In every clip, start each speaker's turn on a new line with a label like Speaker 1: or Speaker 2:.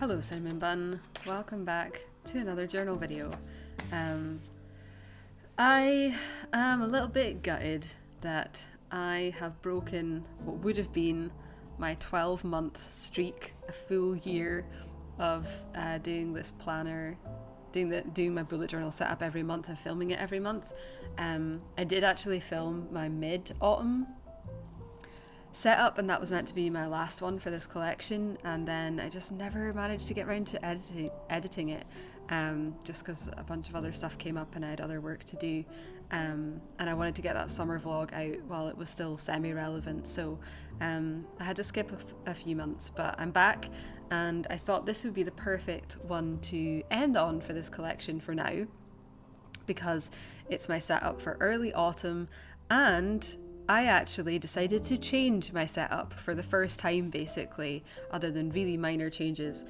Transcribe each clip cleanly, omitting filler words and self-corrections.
Speaker 1: Hello Cinnamon Bun, welcome back to another journal video. I am a little bit gutted that I have broken what would have been my 12-month streak, a full year of doing this planner, doing my bullet journal setup every month and filming it every month. I did actually film my mid-autumn setup, and that was meant to be my last one for this collection, and then I just never managed to get around to editing it, just because a bunch of other stuff came up and I had other work to do, and I wanted to get that summer vlog out while it was still semi-relevant, so I had to skip a few months, but I'm back, and I thought this would be the perfect one to end on for this collection for now, because it's my setup for early autumn, and I actually decided to change my setup for the first time, basically, other than really minor changes,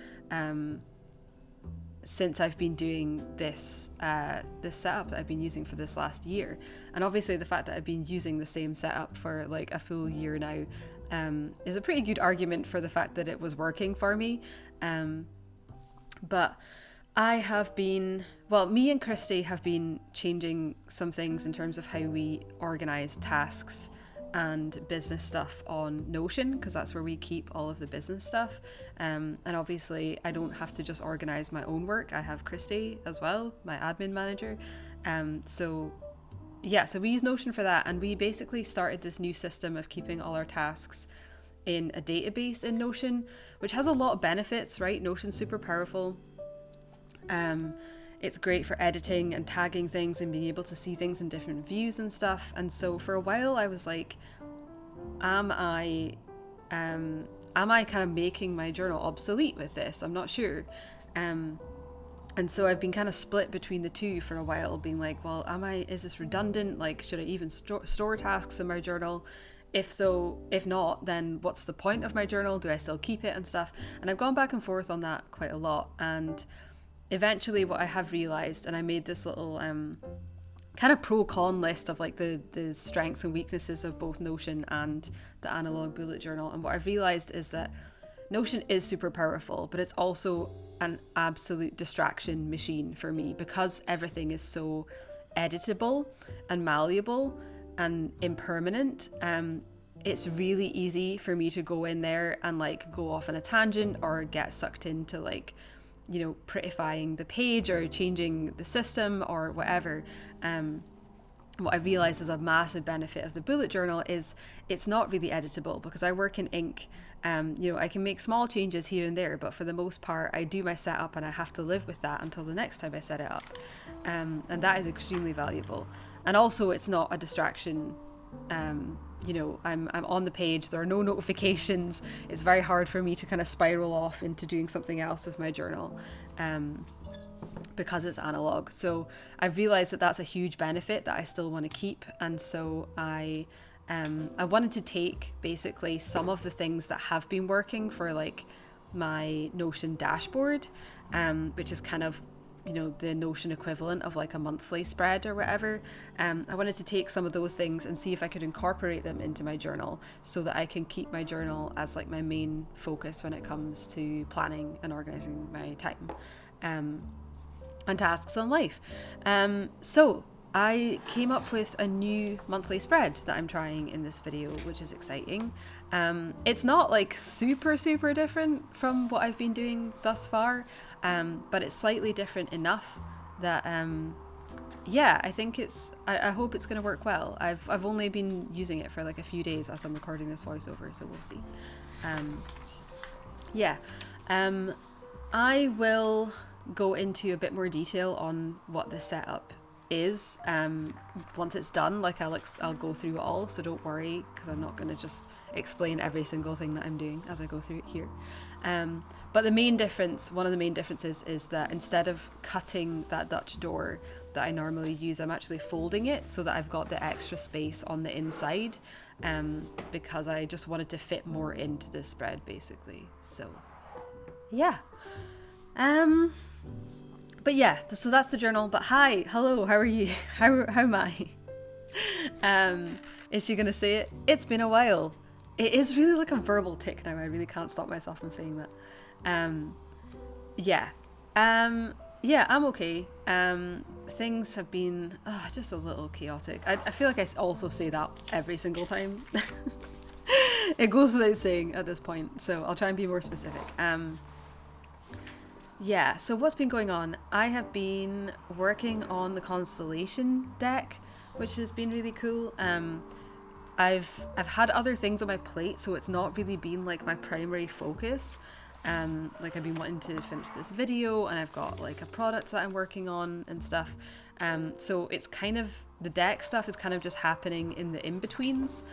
Speaker 1: since I've been doing this setup that I've been using for this last year. And obviously the fact that I've been using the same setup for like a full year now is a pretty good argument for the fact that it was working for me. But I have been, me and Christy have been changing some things in terms of how we organise tasks and business stuff on Notion, because that's where we keep all of the business stuff. And obviously I don't have to just organise my own work. I have Christy as well, my admin manager. So we use Notion for that, and we basically started this new system of keeping all our tasks in a database in Notion, which has a lot of benefits, right? Notion's super powerful. It's great for editing and tagging things and being able to see things in different views and stuff. And so for a while I was like, am I kind of making my journal obsolete with this? I'm not sure. And so I've been kind of split between the two for a while, being like, well, is this redundant? Like, should I even store tasks in my journal? If so, if not, then what's the point of my journal? Do I still keep it and stuff? And I've gone back and forth on that quite a lot. And eventually what I have realised, and I made this little kind of pro-con list of like the strengths and weaknesses of both Notion and the analog bullet journal, and what I've realised is that Notion is super powerful, but it's also an absolute distraction machine for me, because everything is so editable and malleable and impermanent. It's really easy for me to go in there and like go off on a tangent or get sucked into like, you know, prettifying the page or changing the system or whatever. What I realized is a massive benefit of the bullet journal is it's not really editable, because I work in ink. I can make small changes here and there, but for the most part I do my setup and I have to live with that until the next time I set it up, and that is extremely valuable. And also it's not a distraction. I'm on the page, there are no notifications, it's very hard for me to kind of spiral off into doing something else with my journal, because it's analog. So I've realized that that's a huge benefit that I still want to keep, and so I wanted to take basically some of the things that have been working for like my Notion dashboard, which is kind of, you know, the Notion equivalent of like a monthly spread or whatever. I wanted to take some of those things and see if I could incorporate them into my journal so that I can keep my journal as like my main focus when it comes to planning and organising my time and tasks in life. So I came up with a new monthly spread that I'm trying in this video, which is exciting. It's not like super different from what I've been doing thus far, but it's slightly different enough that I think I hope it's going to work well. I've only been using it for like a few days as I'm recording this voiceover, so we'll see. I will go into a bit more detail on what the setup is once it's done. Like I'll go through it all, so don't worry, because I'm not going to just explain every single thing that I'm doing as I go through it here. But one of the main differences is that instead of cutting that Dutch door that I normally use, I'm actually folding it so that I've got the extra space on the inside, because I just wanted to fit more into this spread basically. So so that's the journal. But hello, how are you? How am I? Is she gonna say it? It's been a while. It is really like a verbal tick now. I really can't stop myself from saying that. Yeah. Yeah, I'm okay. Things have been just a little chaotic. I feel like I also say that every single time. It goes without saying at this point, so I'll try and be more specific. Yeah, so what's been going on? I have been working on the constellation deck, which has been really cool. I've had other things on my plate, so it's not really been like my primary focus. Like I've been wanting to finish this video, and I've got like a product that I'm working on and stuff. So it's kind of the deck stuff is kind of just happening in the in-betweens.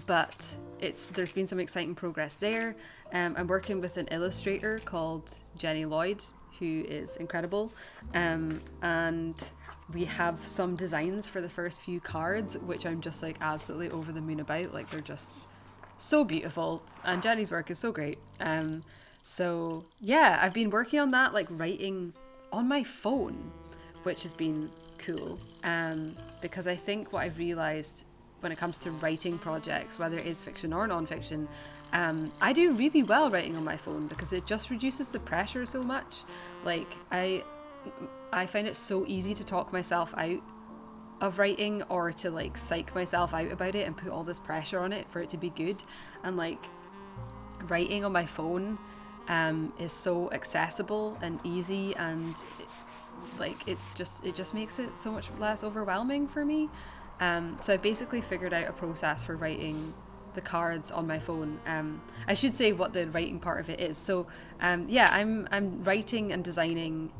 Speaker 1: But there's been some exciting progress there. I'm working with an illustrator called Jenny Lloyd, who is incredible, and we have some designs for the first few cards, which I'm just like absolutely over the moon about. Like they're just so beautiful, and Jenny's work is so great. So yeah, I've been working on that, like writing on my phone, which has been cool. Because I think what I've realized when it comes to writing projects, whether it is fiction or non-fiction, I do really well writing on my phone because it just reduces the pressure so much. Like I find it so easy to talk myself out of writing, or to like psych myself out about it and put all this pressure on it for it to be good. And like writing on my phone is so accessible and easy, and it just makes it so much less overwhelming for me. So I basically figured out a process for writing the cards on my phone. I should say what the writing part of it is. So yeah, I'm writing and designing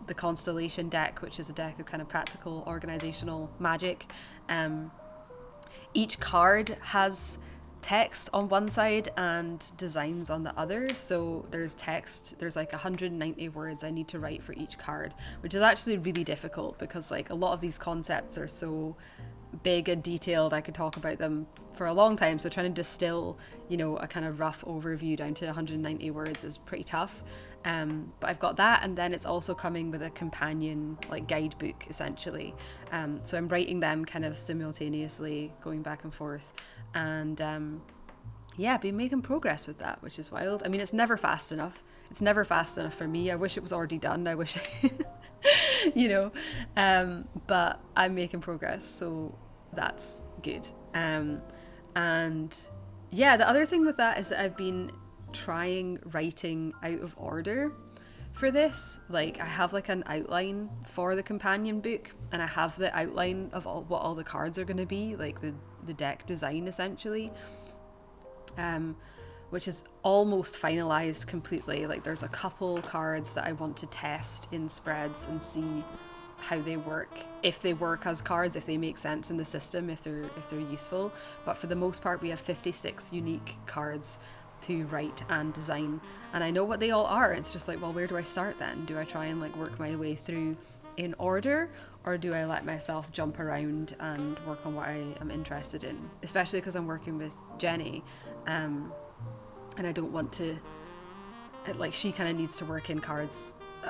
Speaker 1: the constellation deck, which is a deck of kind of practical organisational magic. Each card has text on one side and designs on the other. So there's text, there's like 190 words I need to write for each card, which is actually really difficult because like a lot of these concepts are so big and detailed. I could talk about them for a long time, so trying to distill, a kind of rough overview down to 190 words is pretty tough. But I've got that, and then it's also coming with a companion like guidebook essentially. So I'm writing them kind of simultaneously, going back and forth, and yeah, been making progress with that, which is wild. I mean, it's never fast enough. It's never fast enough for me. I wish it was already done. I wish but I'm making progress, so that's good. And yeah, the other thing with that is that I've been trying writing out of order for this. Like I have like an outline for the companion book, and I have the outline of what all the cards are going to be, like the deck design essentially, which is almost finalized completely. Like there's a couple cards that I want to test in spreads and see how they work, if they work as cards, if they make sense in the system, if they're useful. But for the most part, we have 56 unique cards to write and design, and I know what they all are. It's just like, well, where do I start then? Do I try and like work my way through in order, or do I let myself jump around and work on what I am interested in, especially because I'm working with Jenny, and I don't want to, like, she kind of needs to work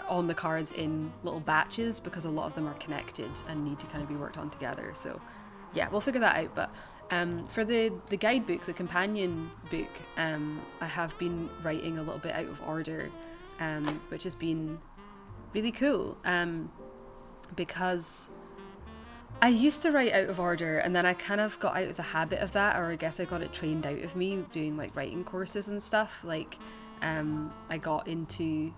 Speaker 1: on the cards in little batches because a lot of them are connected and need to kind of be worked on together. So yeah, we'll figure that out. But for the guidebook, the companion book, I have been writing a little bit out of order, which has been really cool, because I used to write out of order, and then I kind of got out of the habit of that, or I guess I got it trained out of me doing like writing courses and stuff. Like I got into,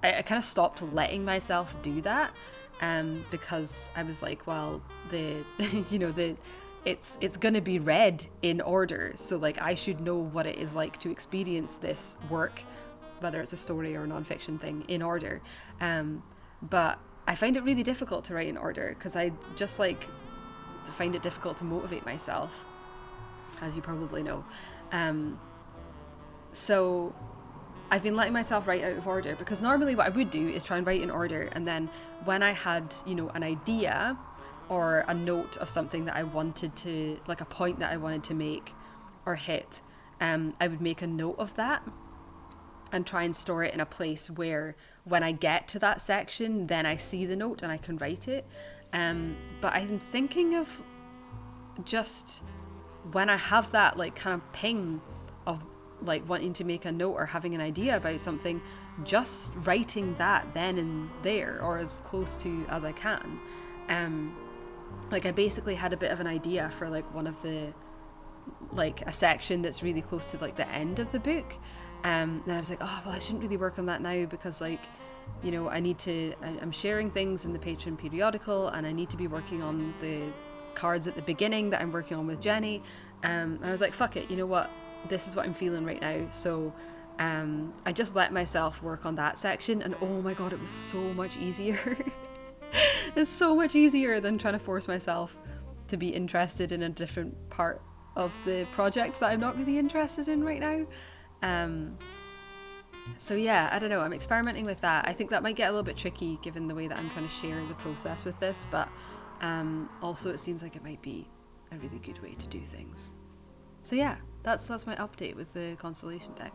Speaker 1: I kind of stopped letting myself do that, because I was like, well, it's going to be read in order, so like I should know what it is like to experience this work, whether it's a story or a non-fiction thing, in order. But I find it really difficult to write in order because I just like find it difficult to motivate myself, as you probably know. So I've been letting myself write out of order, because normally what I would do is try and write in order, and then when I had, an idea or a note of something that I wanted to, like a point that I wanted to make or hit, I would make a note of that and try and store it in a place where when I get to that section, then I see the note and I can write it. But I'm thinking of, just when I have that like kind of ping of like wanting to make a note or having an idea about something, just writing that then and there, or as close to as I can. Like I basically had a bit of an idea for like one of the, like a section that's really close to like the end of the book. And I was like, oh, well, I shouldn't really work on that now because, like, you know, I'm sharing things in the Patreon periodical, and I need to be working on the cards at the beginning that I'm working on with Jenny. And I was like, fuck it, you know what? This is what I'm feeling right now. So I just let myself work on that section, and oh my God, it was so much easier. It's so much easier than trying to force myself to be interested in a different part of the project that I'm not really interested in right now. So yeah, I don't know, I'm experimenting with that. I think that might get a little bit tricky given the way that I'm trying to share the process with this, but also it seems like it might be a really good way to do things. So yeah, that's my update with the constellation deck.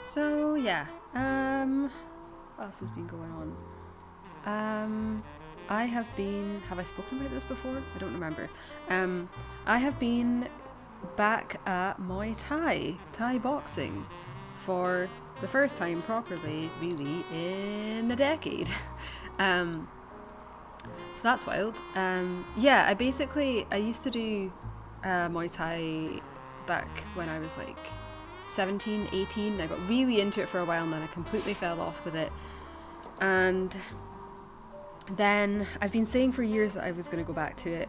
Speaker 1: So yeah, what else has been going on? Have I spoken about this before? I don't remember. I have been back at Muay Thai boxing for the first time properly, really, in a decade. So that's wild. Yeah, I used to do Muay Thai back when I was like 17, 18. I got really into it for a while and then I completely fell off with it. And then I've been saying for years that I was going to go back to it,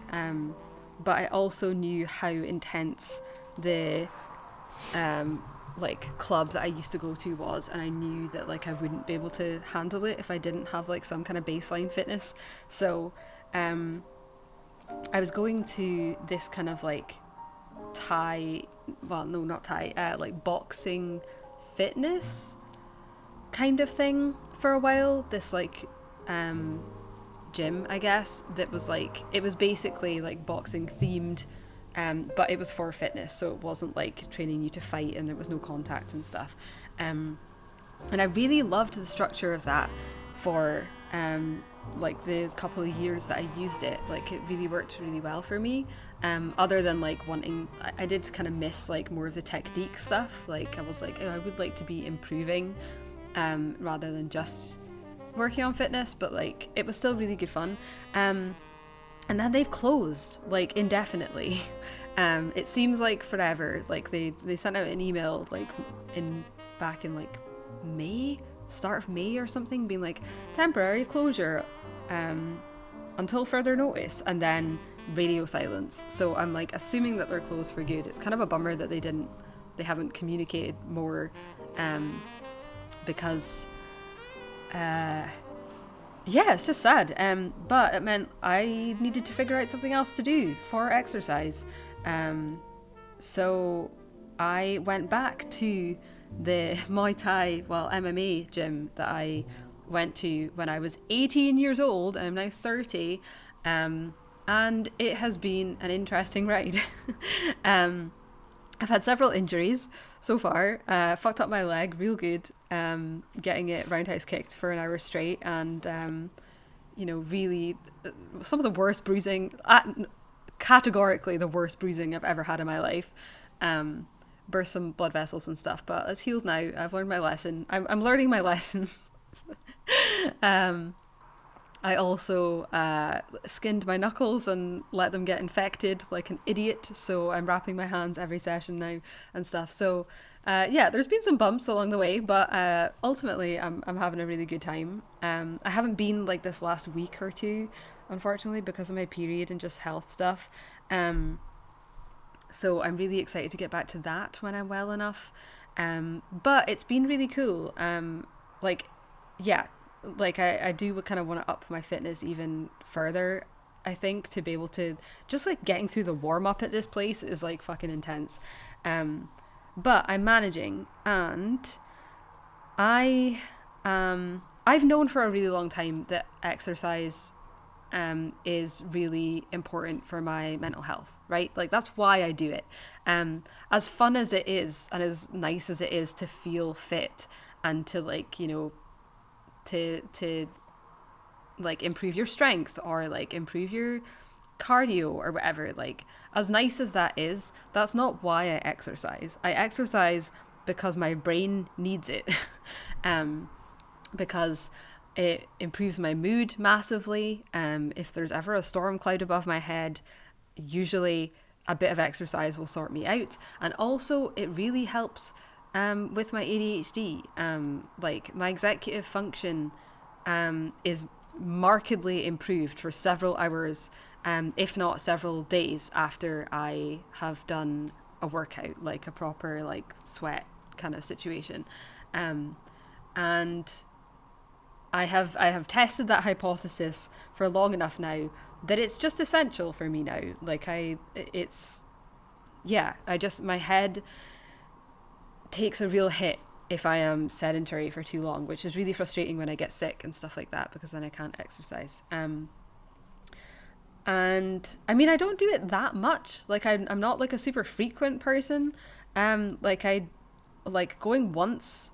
Speaker 1: but I also knew how intense the like club that I used to go to was, and I knew that like I wouldn't be able to handle it if I didn't have like some kind of baseline fitness. So I was going to this kind of like like boxing fitness kind of thing for a while. This like gym, I guess, that was like, it was basically like boxing themed, but it was for fitness, so it wasn't like training you to fight and there was no contact and stuff. And I really loved the structure of that for like the couple of years that I used it. Like it really worked really well for me, other than like I did kind of miss like more of the technique stuff. Like I was like, oh, I would like to be improving rather than just working on fitness, but like it was still really good fun. And then they've closed like indefinitely. It seems like forever. Like they sent out an email like back in like May, start of May or something, being like temporary closure until further notice, and then radio silence. So I'm like assuming that they're closed for good. It's kind of a bummer that they haven't communicated more, because yeah, it's just sad. But it meant I needed to figure out something else to do for exercise. So I went back to the Muay Thai, MMA gym that I went to when I was 18 years old, and I'm now 30. And it has been an interesting ride. I've had several injuries so far. Fucked up my leg real good, getting it roundhouse kicked for an hour straight, and really some of the worst bruising, categorically the worst bruising I've ever had in my life. Burst some blood vessels and stuff, but it's healed now. I've learned my lesson. I'm learning my lessons. I also skinned my knuckles and let them get infected like an idiot, so I'm wrapping my hands every session now and stuff. So yeah, there's been some bumps along the way, but ultimately I'm having a really good time. I haven't been like this last week or two, unfortunately, because of my period and just health stuff. So I'm really excited to get back to that when I'm well enough. But it's been really cool. I do kind of want to up my fitness even further, I think, to be able to just like getting through the warm up at this place is like fucking intense. But I'm managing, and I've known for a really long time that exercise is really important for my mental health, right? Like that's why I do it. As fun as it is and as nice as it is to feel fit and to like, to like improve your strength or like improve your cardio or whatever. Like, as nice as that is, that's not why I exercise. I exercise because my brain needs it. Because it improves my mood massively. If there's ever a storm cloud above my head, usually a bit of exercise will sort me out. And also it really helps with my ADHD. Like, my executive function is markedly improved for several hours, if not several days after I have done a workout, like a proper like sweat kind of situation. And I have tested that hypothesis for long enough now that it's just essential for me now. Like, my head takes a real hit if I am sedentary for too long, which is really frustrating when I get sick and stuff like that, because then I can't exercise. And I mean, I don't do it that much. Like, I'm not like a super frequent person. Like, I like going once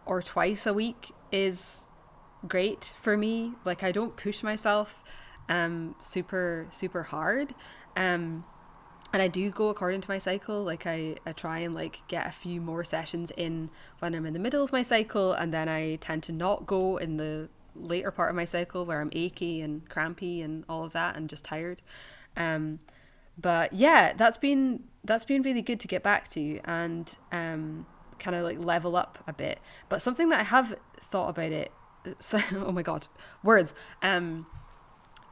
Speaker 1: or twice a week is great for me. Like, I don't push myself super hard. And I do go according to my cycle. Like, I try and like get a few more sessions in when I'm in the middle of my cycle, and then I tend to not go in the later part of my cycle where I'm achy and crampy and all of that and just tired. But yeah, that's been really good to get back to and kind of like level up a bit. But something that I have thought about it, so, oh my god, words.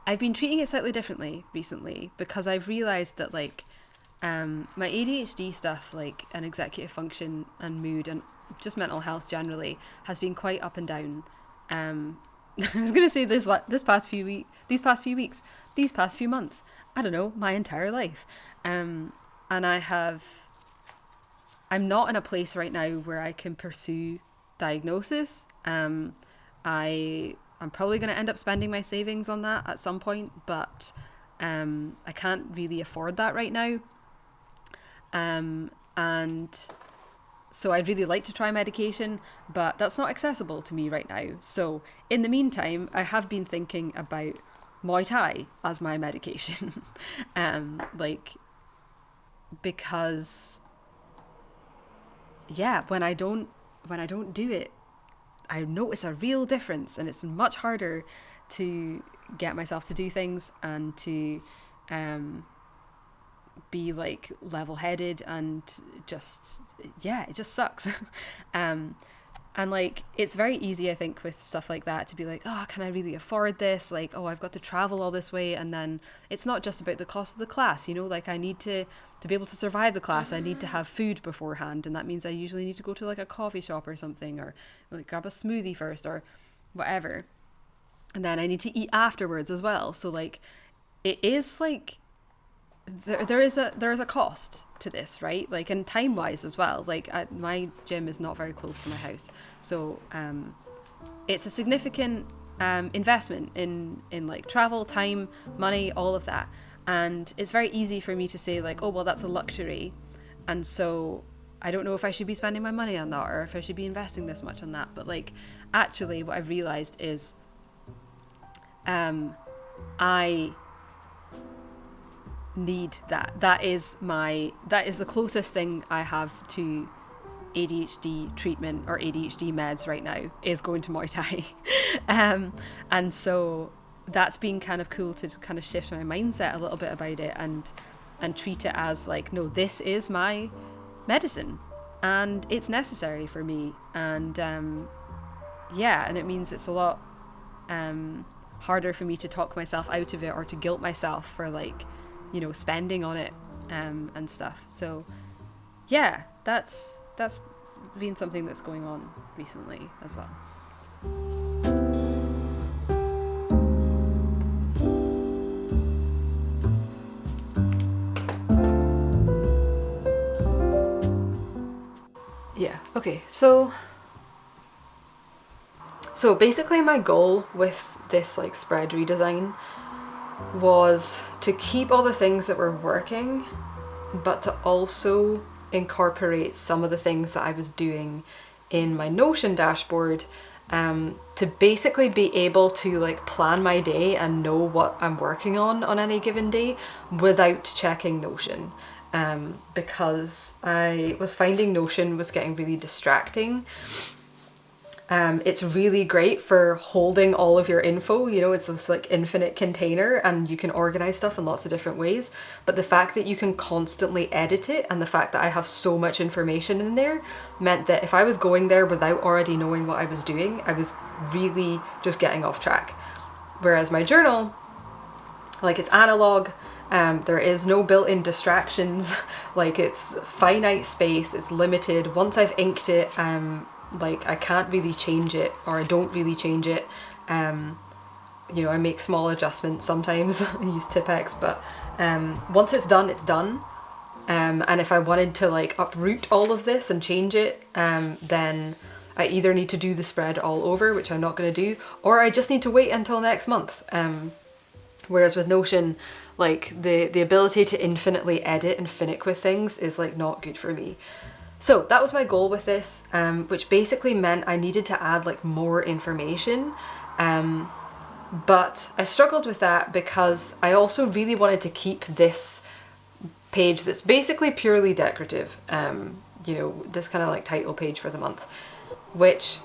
Speaker 1: I've been treating it slightly differently recently, because I've realised that like my ADHD stuff, like an executive function and mood and just mental health generally, has been quite up and down. I was going to say these past few weeks, these past few months, I don't know, my entire life. And I'm not in a place right now where I can pursue diagnosis. I'm probably going to end up spending my savings on that at some point, but I can't really afford that right now. And so I'd really like to try medication, but that's not accessible to me right now. So in the meantime, I have been thinking about Muay Thai as my medication. Because yeah, when I don't do it, I notice a real difference, and it's much harder to get myself to do things and to be like level-headed, and just, yeah, it just sucks. And like, it's very easy, I think, with stuff like that to be like, oh, can I really afford this? Like, oh, I've got to travel all this way. And then it's not just about the cost of the class, you know, like I need to be able to survive the class, I need to have food beforehand. And that means I usually need to go to like a coffee shop or something, or like grab a smoothie first or whatever. And then I need to eat afterwards as well. So like, it is like, there is a cost to this, right? Like, and time wise as well. Like, my gym is not very close to my house, so it's a significant investment in like travel, time, money, all of that. And it's very easy for me to say like, oh well, that's a luxury, and so I don't know if I should be spending my money on that or if I should be investing this much on that. But like, actually what I've realized is I need that is the closest thing I have to ADHD treatment or ADHD meds right now, is going to Muay Thai. And so that's been kind of cool to kind of shift my mindset a little bit about it and treat it as like, no, this is my medicine and it's necessary for me. And yeah, and it means it's a lot harder for me to talk myself out of it or to guilt myself for like, you know, spending on it and stuff. So yeah, that's been something that's going on recently as well. Yeah, okay, so basically my goal with this like spread redesign was to keep all the things that were working, but to also incorporate some of the things that I was doing in my Notion dashboard to basically be able to like plan my day and know what I'm working on any given day without checking Notion. Because I was finding Notion was getting really distracting. It's really great for holding all of your info, you know, it's this like infinite container and you can organize stuff in lots of different ways. But the fact that you can constantly edit it and the fact that I have so much information in there meant that if I was going there without already knowing what I was doing, I was really just getting off track. Whereas my journal, like, it's analog, there is no built-in distractions, like it's finite space, it's limited. Once I've inked it, like I can't really change it, or I don't really change it. You know, I make small adjustments sometimes. I use Tipex, but once it's done, it's done. And if I wanted to like uproot all of this and change it, then I either need to do the spread all over, which I'm not going to do, or I just need to wait until next month. Whereas with Notion, like the ability to infinitely edit and finick with things is like not good for me. So that was my goal with this, which basically meant I needed to add like more information. But I struggled with that because I also really wanted to keep this page that's basically purely decorative, you know, this kind of like title page for the month, which,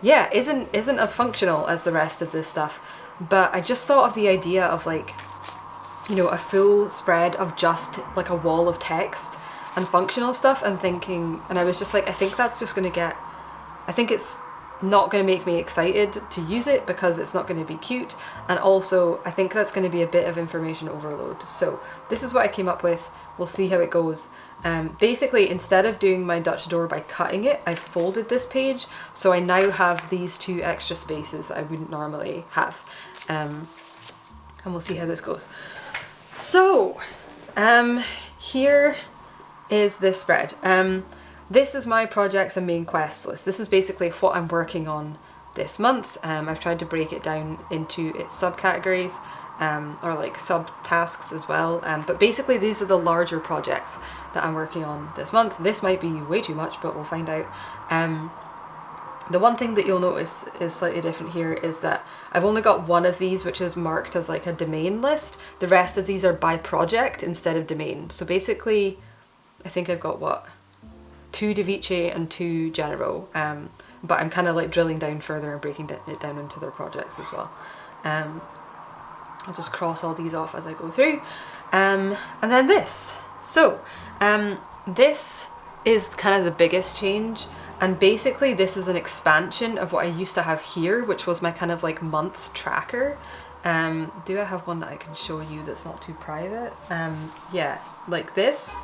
Speaker 1: yeah, isn't as functional as the rest of this stuff. But I just thought of the idea of like, you know, a full spread of just like a wall of text and functional stuff, and thinking, and I was just like, I think that's just going to get, I think it's not going to make me excited to use it because it's not going to be cute, and also I think that's going to be a bit of information overload. So this is what I came up with. We'll see how it goes. Basically, instead of doing my Dutch door by cutting it, I folded this page, so I now have these two extra spaces that I wouldn't normally have. And we'll see how this goes. So, here is this spread. This is my projects and main quests list. This is basically what I'm working on this month. I've tried to break it down into its subcategories, or like subtasks as well. But basically these are the larger projects that I'm working on this month. This might be way too much, but we'll find out. The one thing that you'll notice is slightly different here is that I've only got one of these which is marked as like a domain list. The rest of these are by project instead of domain. So basically, I think I've got what? 2 Device and 2 Genero, but I'm kind of like drilling down further and breaking it down into their projects as well. I'll just cross all these off as I go through. And then this. So, this is kind of the biggest change, and basically this is an expansion of what I used to have here, which was my kind of like month tracker. Do I have one that I can show you that's not too private? Yeah, like this.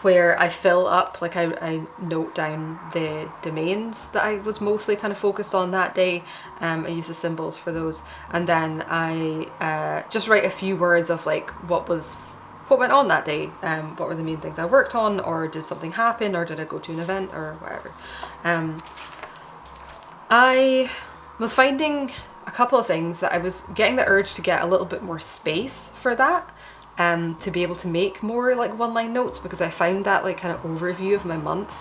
Speaker 1: Where I fill up, like I note down the domains that I was mostly kind of focused on that day. I use the symbols for those, and then I just write a few words of like what went on that day, what were the main things I worked on, or did something happen, or did I go to an event, or whatever. I was finding a couple of things that I was getting the urge to get a little bit more space for that. To be able to make more like one-line notes, because I found that like kind of overview of my month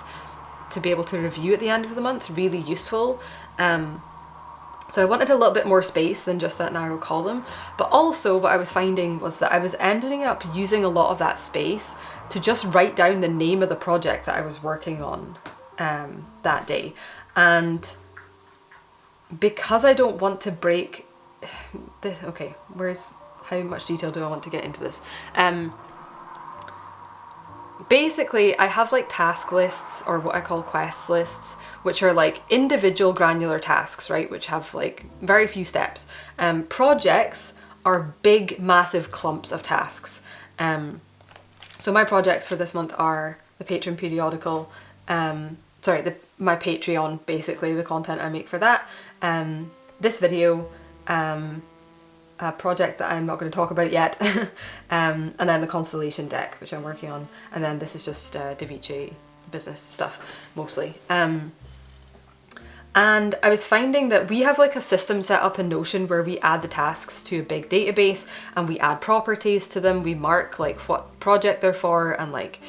Speaker 1: to be able to review at the end of the month really useful. So I wanted a little bit more space than just that narrow column, but also what I was finding was that I was ending up using a lot of that space to just write down the name of the project that I was working on that day. And because I don't want to break okay, how much detail do I want to get into this? Basically, I have like task lists, or what I call quest lists, which are like individual granular tasks, right? Which have like very few steps. Projects are big, massive clumps of tasks. So my projects for this month are the Patreon periodical, my Patreon, basically the content I make for that, this video, a project that I'm not going to talk about yet, and then the constellation deck, which I'm working on, and then this is just Device business stuff mostly. And I was finding that we have like a system set up in Notion where we add the tasks to a big database and we add properties to them. We mark like what project they're for and like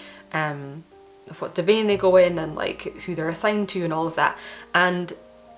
Speaker 1: what domain they go in and like who they're assigned to and all of that. And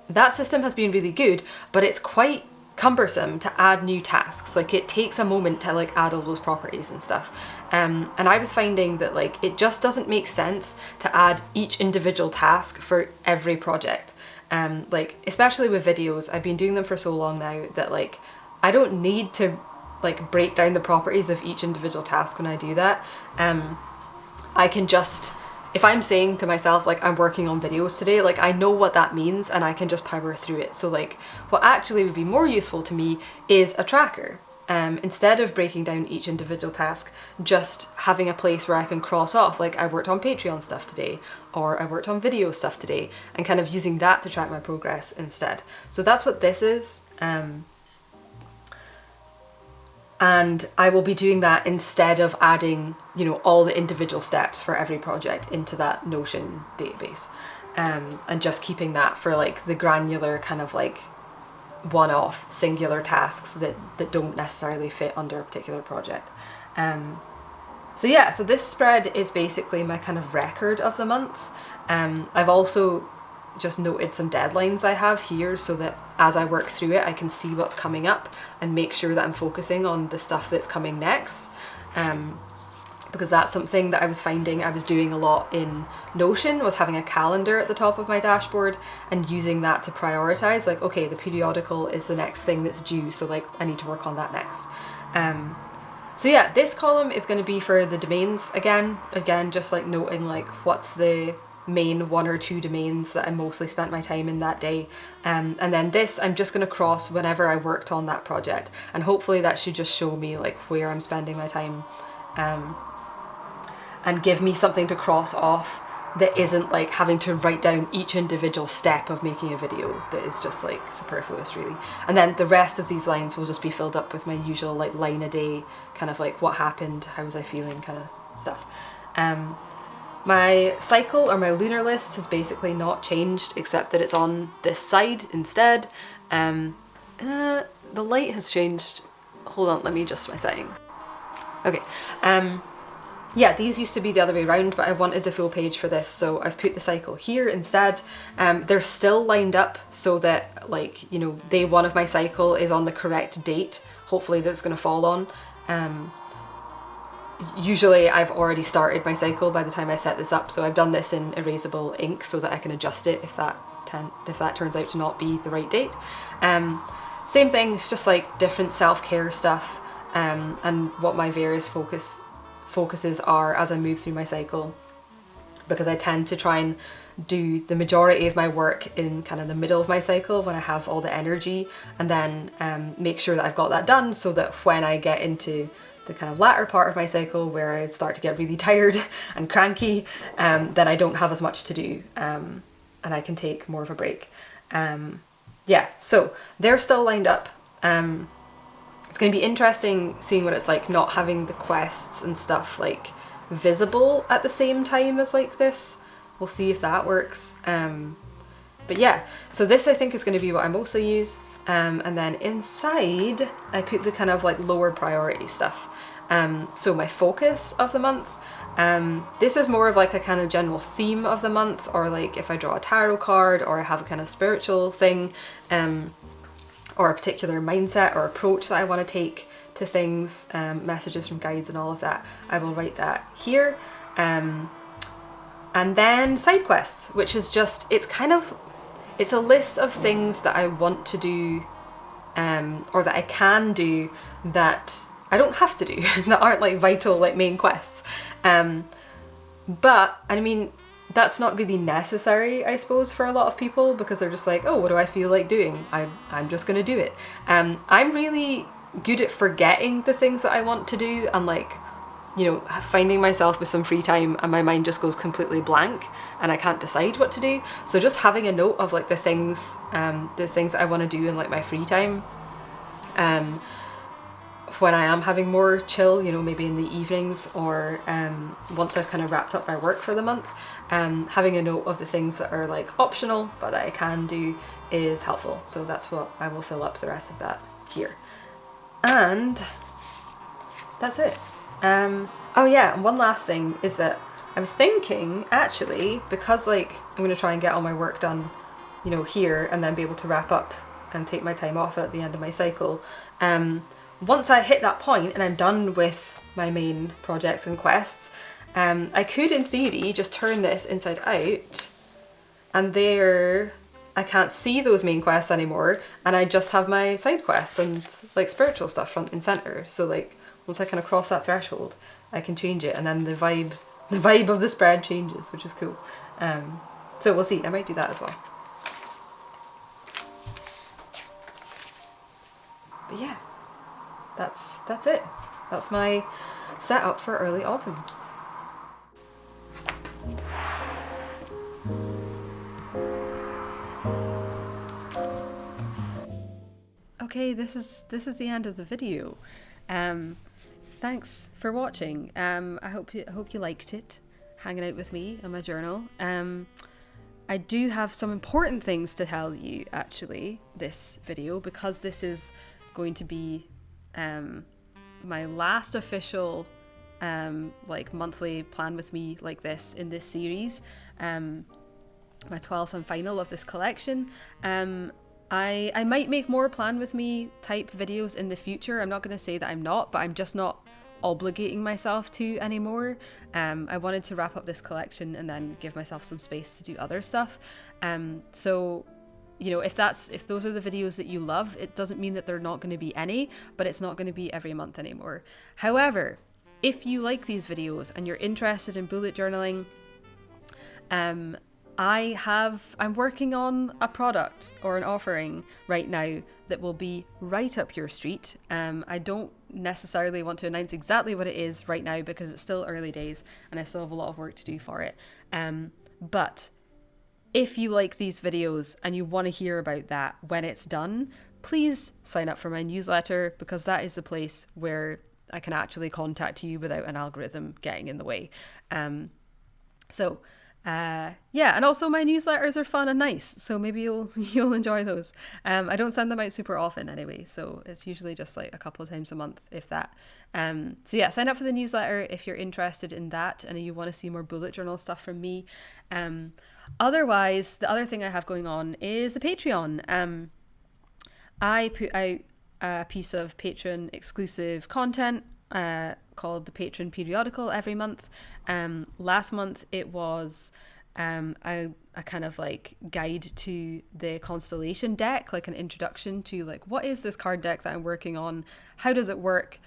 Speaker 1: that system has been really good, but it's quite cumbersome to add new tasks. Like it takes a moment to like add all those properties and stuff. And I was finding that like it just doesn't make sense to add each individual task for every project. Like especially with videos, I've been doing them for so long now that like I don't need to like break down the properties of each individual task when I do that. I can just, if I'm saying to myself like I'm working on videos today, like I know what that means and I can just power through it. So like what actually would be more useful to me is a tracker. Instead of breaking down each individual task, just having a place where I can cross off, like I worked on Patreon stuff today, or I worked on video stuff today, and kind of using that to track my progress instead. So that's what this is. And I will be doing that instead of adding, you know, all the individual steps for every project into that Notion database. And just keeping that for like the granular kind of like one-off singular tasks that don't necessarily fit under a particular project. So yeah, so this spread is basically my kind of record of the month. I've also just noted some deadlines I have here so that as I work through it I can see what's coming up and make sure that I'm focusing on the stuff that's coming next. Because that's something that I was finding I was doing a lot in Notion, was having a calendar at the top of my dashboard and using that to prioritize, like, okay, the periodical is the next thing that's due, so like I need to work on that next. So yeah, this column is going to be for the domains again, just like noting like what's the main 1 or 2 domains that I mostly spent my time in that day. And then this I'm just going to cross whenever I worked on that project, and hopefully that should just show me like where I'm spending my time. And give me something to cross off that isn't like having to write down each individual step of making a video that is just like superfluous really. And then the rest of these lines will just be filled up with my usual like line a day, kind of like what happened, how was I feeling kind of stuff. My cycle or my lunar list has basically not changed except that it's on this side instead. The light has changed. Hold on, let me adjust my settings. Okay. Yeah, these used to be the other way around, but I wanted the full page for this, so I've put the cycle here instead. They're still lined up so that, like, you know, day 1 of my cycle is on the correct date, hopefully that's going to fall on. Usually I've already started my cycle by the time I set this up, so I've done this in erasable ink so that I can adjust it if that turns out to not be the right date. Same thing, it's just like different self-care stuff, and what my various focuses are as I move through my cycle, because I tend to try and do the majority of my work in kind of the middle of my cycle when I have all the energy, and then make sure that I've got that done so that when I get into the kind of latter part of my cycle where I start to get really tired and cranky, then I don't have as much to do, and I can take more of a break. Yeah, so they're still lined up. It's going to be interesting seeing what it's like not having the quests and stuff like visible at the same time as like this. We'll see if that works. But yeah, so this I think is going to be what I mostly use. And then inside I put the kind of like lower priority stuff. So my focus of the month, this is more of like a kind of general theme of the month, or like if I draw a tarot card or I have a kind of spiritual thing, or a particular mindset or approach that I want to take to things, messages from guides and all of that, I will write that here. And then side quests, which is just, it's a list of things that I want to do, or that I can do that I don't have to do, that aren't like vital, like main quests. But, I mean, that's not really necessary, I suppose, for a lot of people, because they're just like, oh, what do I feel like doing? I'm just gonna do it. I'm really good at forgetting the things that I want to do, and like, you know, finding myself with some free time and my mind just goes completely blank and I can't decide what to do. So just having a note of like the things that I want to do in like my free time, when I am having more chill, you know, maybe in the evenings, or once I've kind of wrapped up my work for the month, having a note of the things that are like optional but that I can do is helpful. So that's what I will fill up the rest of that here. And that's it. Oh yeah, and one last thing is that I was thinking, actually, because like I'm going to try and get all my work done, you know, here, and then be able to wrap up and take my time off at the end of my cycle. Once I hit that point and I'm done with my main projects and quests, I could, in theory, just turn this inside out, and there I can't see those main quests anymore, and I just have my side quests and like spiritual stuff front and center. So like once I kind of cross that threshold, I can change it, and then the vibe of the spread changes, which is cool. So we'll see. I might do that as well. But yeah, that's it. That's my setup for early autumn. Okay, this is the end of the video. Thanks for watching. I hope you liked it, hanging out with me in my journal. I do have some important things to tell you, actually, this video, because this is going to be my last official like monthly plan with me like this in this series, my 12th and final of this collection. I might make more plan with me type videos in the future. I'm not going to say that I'm not, but I'm just not obligating myself to anymore. I wanted to wrap up this collection and then give myself some space to do other stuff. So, you know, if those are the videos that you love, it doesn't mean that they're not going to be any, but it's not going to be every month anymore. However, if you like these videos and you're interested in bullet journaling, I'm working on a product or an offering right now that will be right up your street. I don't necessarily want to announce exactly what it is right now because it's still early days and I still have a lot of work to do for it. But if you like these videos and you want to hear about that when it's done, please sign up for my newsletter, because that is the place where I can actually contact you without an algorithm getting in the way. Yeah, and also my newsletters are fun and nice, so maybe you'll enjoy those. I don't send them out super often anyway, so it's usually just like a couple of times a month, if that. So yeah, sign up for the newsletter if you're interested in that and you want to see more bullet journal stuff from me. Otherwise, the other thing I have going on is the Patreon. I put out a piece of Patreon exclusive content called the Patron Periodical every month. Last month it was a kind of like guide to the constellation deck, like an introduction to like, what is this card deck that I'm working on, how does it work,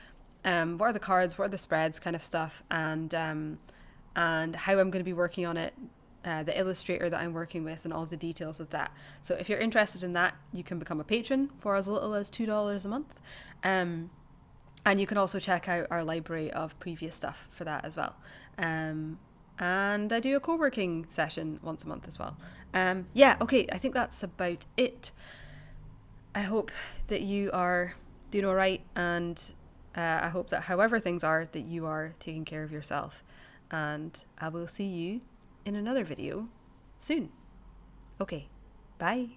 Speaker 1: what are the cards, what are the spreads, kind of stuff, and how I'm going to be working on it, the illustrator that I'm working with, and all the details of that. So if you're interested in that, you can become a patron for as little as $2 a month. And you can also check out our library of previous stuff for that as well. And I do a co-working session once a month as well. Yeah, okay, I think that's about it. I hope that you are doing all right, and I hope that however things are, that you are taking care of yourself. And I will see you in another video soon. Okay, bye.